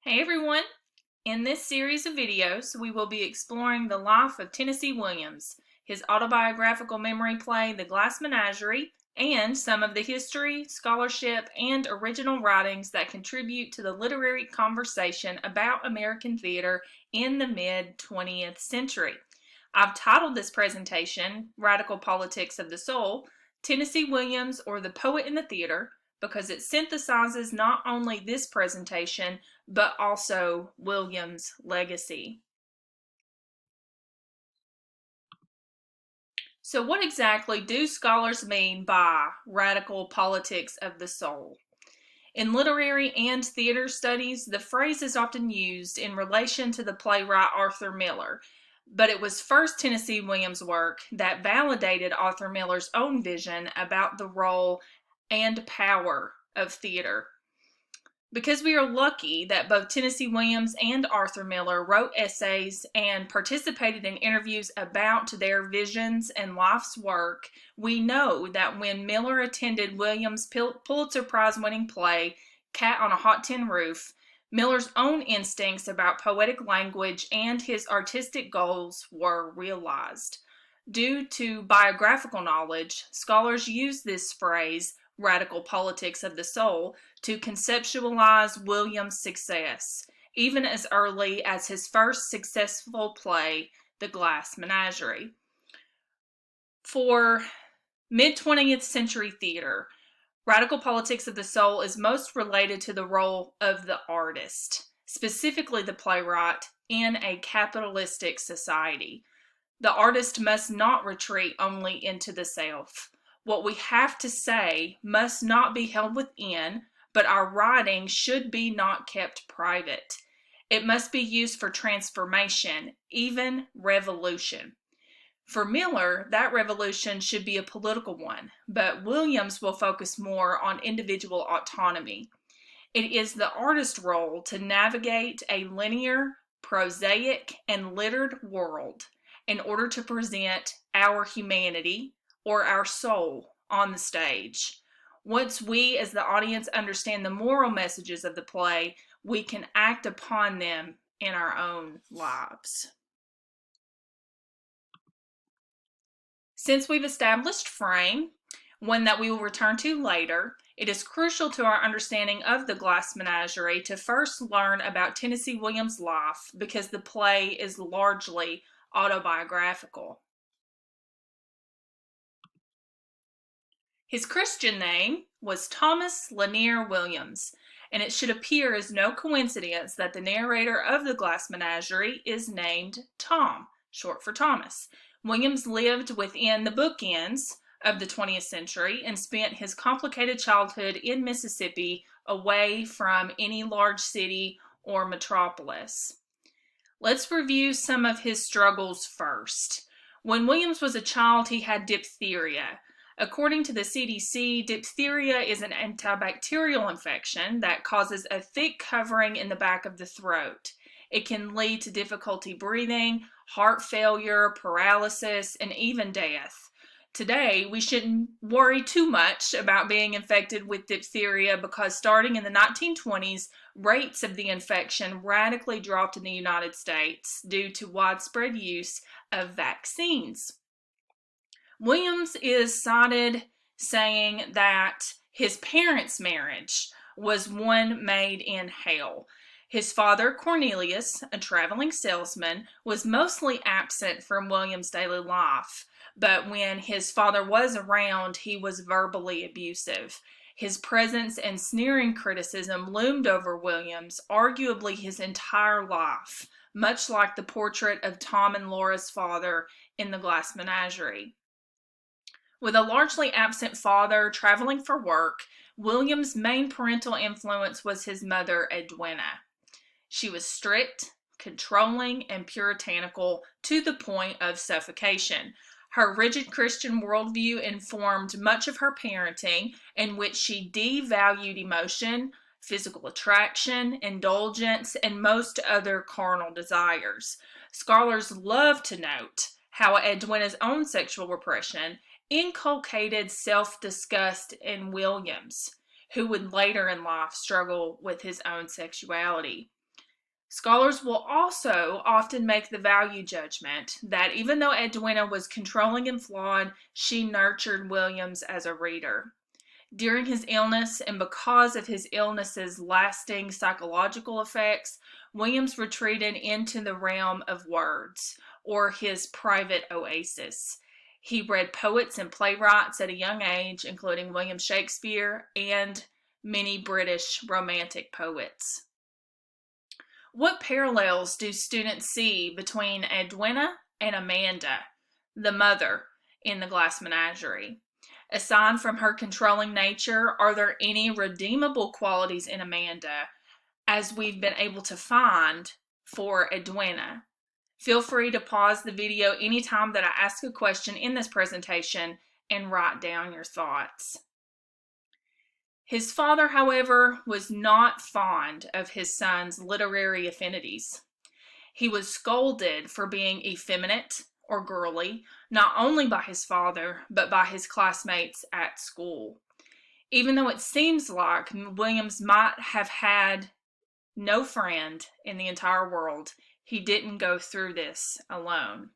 Hey everyone! In this series of videos, we will be exploring the life of Tennessee Williams, his autobiographical memory play, The Glass Menagerie, and some of the history, scholarship, and original writings that contribute to the literary conversation about American theater in the mid-20th century. I've titled this presentation, Radical Politics of the Soul, Tennessee Williams or the Poet in the Theater, because it synthesizes not only this presentation, but also Williams' legacy. So what exactly do scholars mean by radical politics of the soul? In literary and theater studies, the phrase is often used in relation to the playwright Arthur Miller, but it was first Tennessee Williams' work that validated Arthur Miller's own vision about the role and power of theater. Because we are lucky that both Tennessee Williams and Arthur Miller wrote essays and participated in interviews about their visions and life's work, we know that when Miller attended Williams' Pulitzer Prize winning play, Cat on a Hot Tin Roof, Miller's own instincts about poetic language and his artistic goals were realized. Due to biographical knowledge, scholars use this phrase, radical politics of the soul, to conceptualize Williams' success, even as early as his first successful play, The Glass Menagerie. For mid-20th century theater, radical politics of the soul is most related to the role of the artist, specifically the playwright, in a capitalistic society. The artist must not retreat only into the self. What we have to say must not be held within, but our writing should be not kept private. It must be used for transformation, even revolution. For Miller, that revolution should be a political one, but Williams will focus more on individual autonomy. It is the artist's role to navigate a linear, prosaic, and littered world in order to present our humanity, or our soul, on the stage. Once we as the audience understand the moral messages of the play, we can act upon them in our own lives. Since we've established frame, one that we will return to later, it is crucial to our understanding of the Glass Menagerie to first learn about Tennessee Williams' life because the play is largely autobiographical. His Christian name was Thomas Lanier Williams, and it should appear as no coincidence that the narrator of the Glass Menagerie is named Tom, short for Thomas. Williams lived within the bookends of the 20th century and spent his complicated childhood in Mississippi away from any large city or metropolis. Let's review some of his struggles first. When Williams was a child, he had diphtheria. According to the CDC, diphtheria is an antibacterial infection that causes a thick covering in the back of the throat. It can lead to difficulty breathing, heart failure, paralysis, and even death. Today, we shouldn't worry too much about being infected with diphtheria because starting in the 1920s, rates of the infection radically dropped in the United States due to widespread use of vaccines. Williams is cited saying that his parents' marriage was one made in hell. His father, Cornelius, a traveling salesman, was mostly absent from Williams' daily life, but when his father was around, he was verbally abusive. His presence and sneering criticism loomed over Williams, arguably his entire life, much like the portrait of Tom and Laura's father in The Glass Menagerie. With a largely absent father traveling for work, Williams' main parental influence was his mother, Edwina. She was strict, controlling, and puritanical to the point of suffocation. Her rigid Christian worldview informed much of her parenting, in which she devalued emotion, physical attraction, indulgence, and most other carnal desires. Scholars love to note how Edwina's own sexual repression inculcated self-disgust in Williams, who would later in life struggle with his own sexuality. Scholars will also often make the value judgment that even though Edwina was controlling and flawed, she nurtured Williams as a reader. During his illness, and because of his illness's lasting psychological effects, Williams retreated into the realm of words, or his private oasis. He read poets and playwrights at a young age, including William Shakespeare and many British Romantic poets. What parallels do students see between Edwina and Amanda, the mother, in the Glass Menagerie? Aside from her controlling nature, are there any redeemable qualities in Amanda as we've been able to find for Edwina? Feel free to pause the video anytime that I ask a question in this presentation and write down your thoughts. His father, however, was not fond of his son's literary affinities. He was scolded for being effeminate or girly, not only by his father, but by his classmates at school. Even though it seems like Williams might have had no friend in the entire world, he didn't go through this alone.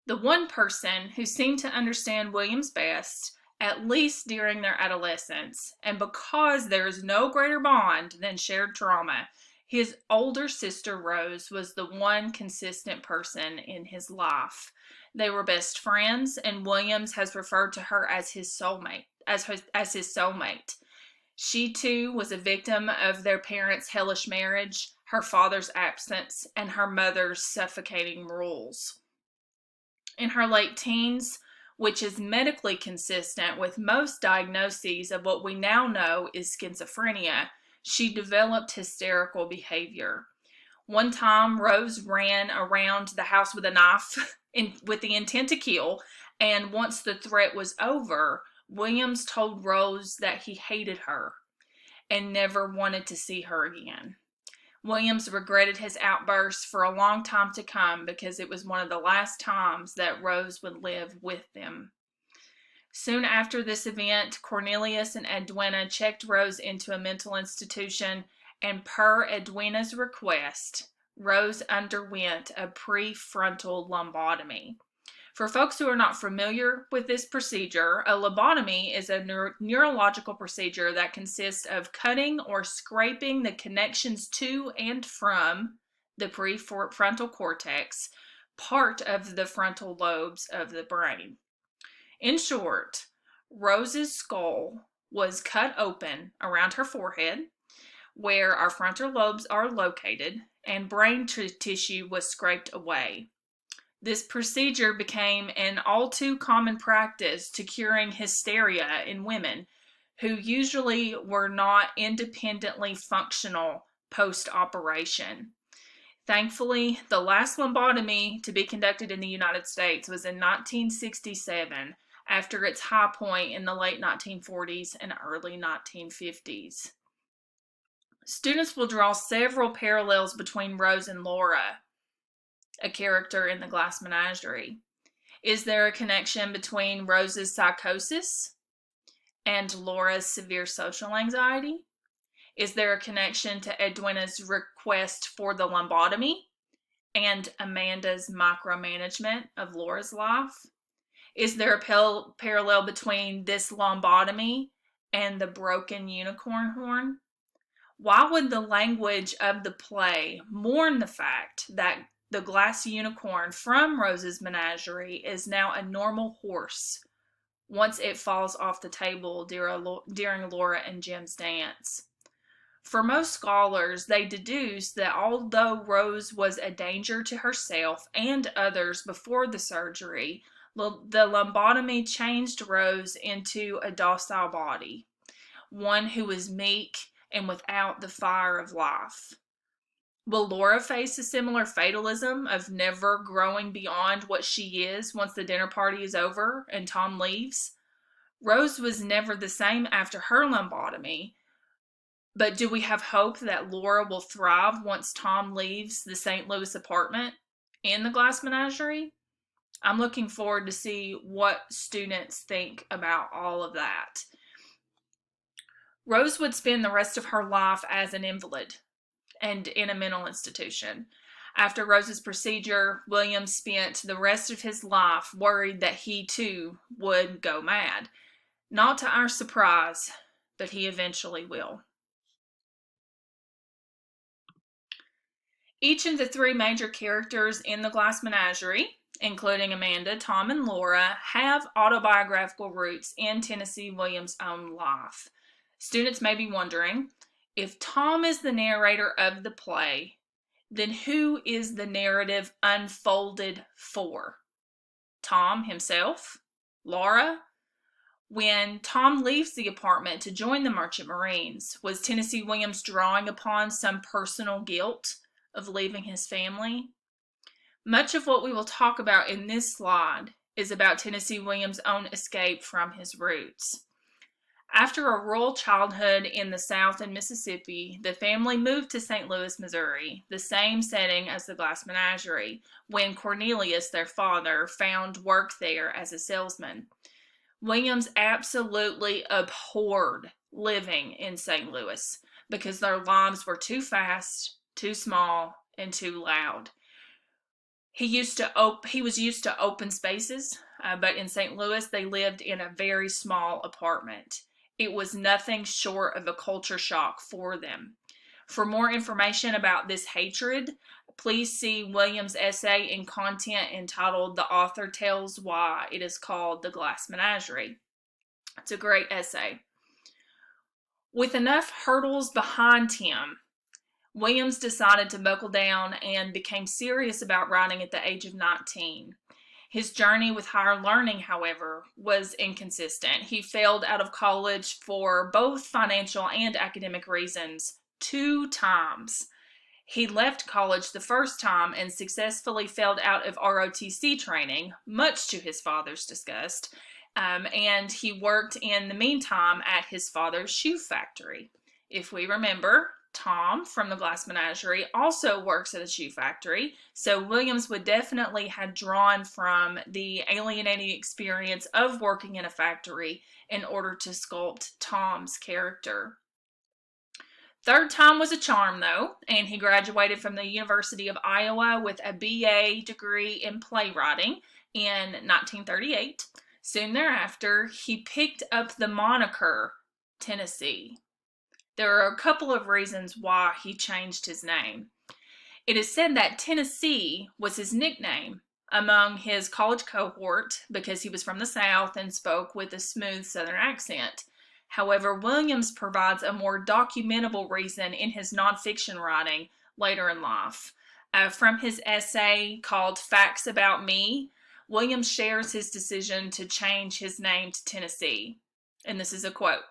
The one person who seemed to understand Williams best, at least during their adolescence, and because there is no greater bond than shared trauma, his older sister Rose was the one consistent person in his life. They were best friends, and Williams has referred to her as his soulmate. As his soulmate. She too was a victim of their parents' hellish marriage, her father's absence, and her mother's suffocating rules. In her late teens, which is medically consistent with most diagnoses of what we now know is schizophrenia, she developed hysterical behavior. One time, Rose ran around the house with a knife with the intent to kill, and once the threat was over, Williams told Rose that he hated her and never wanted to see her again. Williams regretted his outbursts for a long time to come because it was one of the last times that Rose would live with them. Soon after this event, Cornelius and Edwina checked Rose into a mental institution, and per Edwina's request, Rose underwent a prefrontal lobotomy. For folks who are not familiar with this procedure, a lobotomy is a neurological procedure that consists of cutting or scraping the connections to and from the prefrontal cortex, part of the frontal lobes of the brain. In short, Rose's skull was cut open around her forehead, where our frontal lobes are located, and brain tissue was scraped away. This procedure became an all too common practice to curing hysteria in women who usually were not independently functional post-operation. Thankfully, the last lobotomy to be conducted in the United States was in 1967, after its high point in the late 1940s and early 1950s. Students will draw several parallels between Rose and Laura, a character in the Glass Menagerie. Is there a connection between Rose's psychosis and Laura's severe social anxiety? Is there a connection to Edwina's request for the lobotomy and Amanda's micromanagement of Laura's life? Is there a parallel between this lobotomy and the broken unicorn horn? Why would the language of the play mourn the fact that the glass unicorn from Rose's Menagerie is now a normal horse once it falls off the table during Laura and Jim's dance? For most scholars, they deduce that although Rose was a danger to herself and others before the surgery, the lobotomy changed Rose into a docile body, one who was meek and without the fire of life. Will Laura face a similar fatalism of never growing beyond what she is once the dinner party is over and Tom leaves? Rose was never the same after her lobotomy, but do we have hope that Laura will thrive once Tom leaves the St. Louis apartment in the Glass Menagerie? I'm looking forward to see what students think about all of that. Rose would spend the rest of her life as an invalid and in a mental institution. After Rose's procedure, William spent the rest of his life worried that he too would go mad. Not to our surprise, but he eventually will. Each of the three major characters in the Glass Menagerie, including Amanda, Tom, and Laura, have autobiographical roots in Tennessee Williams' own life. Students may be wondering, if Tom is the narrator of the play, then who is the narrative unfolded for? Tom himself? Laura? When Tom leaves the apartment to join the Merchant Marines, was Tennessee Williams drawing upon some personal guilt of leaving his family? Much of what we will talk about in this slide is about Tennessee Williams' own escape from his roots. After a rural childhood in the South and Mississippi, the family moved to St. Louis, Missouri, the same setting as the Glass Menagerie, when Cornelius, their father, found work there as a salesman. Williams absolutely abhorred living in St. Louis because their lives were too fast, too small, and too loud. He was used to open spaces, but in St. Louis they lived in a very small apartment. It was nothing short of a culture shock for them. For more information about this hatred, please see Williams' essay in content entitled "The Author Tells Why It Is Called the Glass Menagerie." It's a great essay. With enough hurdles behind him, Williams decided to buckle down and became serious about writing at the age of 19. His journey with higher learning, however, was inconsistent. He failed out of college for both financial and academic reasons 2 times. He left college the first time and successfully failed out of ROTC training, much to his father's disgust, and he worked in the meantime at his father's shoe factory. If we remember, Tom from the Glass Menagerie also works at a shoe factory, so Williams would definitely have drawn from the alienating experience of working in a factory in order to sculpt Tom's character. Third time was a charm, though, and he graduated from the University of Iowa with a BA degree in playwriting in 1938. Soon thereafter, he picked up the moniker Tennessee. There are a couple of reasons why he changed his name. It is said that Tennessee was his nickname among his college cohort because he was from the South and spoke with a smooth Southern accent. However, Williams provides a more documentable reason in his nonfiction writing later in life. From his essay called "Facts About Me," Williams shares his decision to change his name to Tennessee. And this is a quote.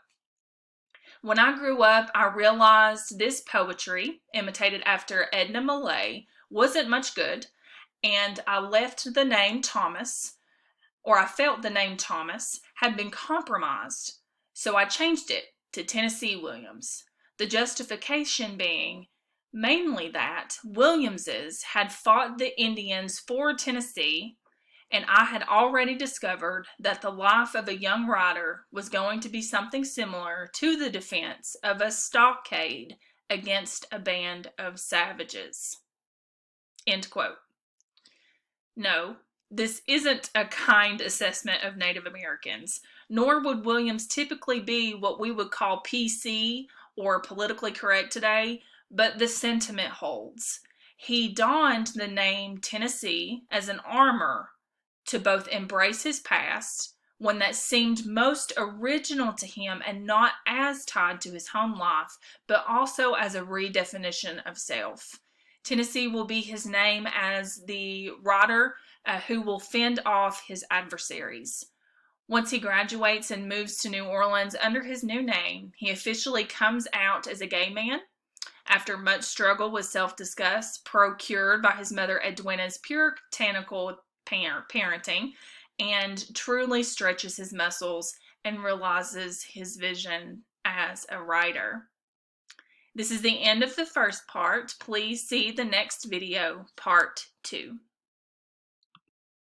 "When I grew up, I realized this poetry, imitated after Edna Millay, wasn't much good, and I left the name Thomas, or I felt the name Thomas, had been compromised. So I changed it to Tennessee Williams. The justification being mainly that Williamses had fought the Indians for Tennessee, and I had already discovered that the life of a young writer was going to be something similar to the defense of a stockade against a band of savages." End quote. No, this isn't a kind assessment of Native Americans, nor would Williams typically be what we would call PC or politically correct today, but the sentiment holds. He donned the name Tennessee as an armor to both embrace his past, one that seemed most original to him and not as tied to his home life, but also as a redefinition of self. Tennessee will be his name as the writer who will fend off his adversaries. Once he graduates and moves to New Orleans under his new name, he officially comes out as a gay man. After much struggle with self-disgust procured by his mother Edwina's puritanical parenting, and truly stretches his muscles and realizes his vision as a writer. This is the end of the first part. Please see the next video, part 2.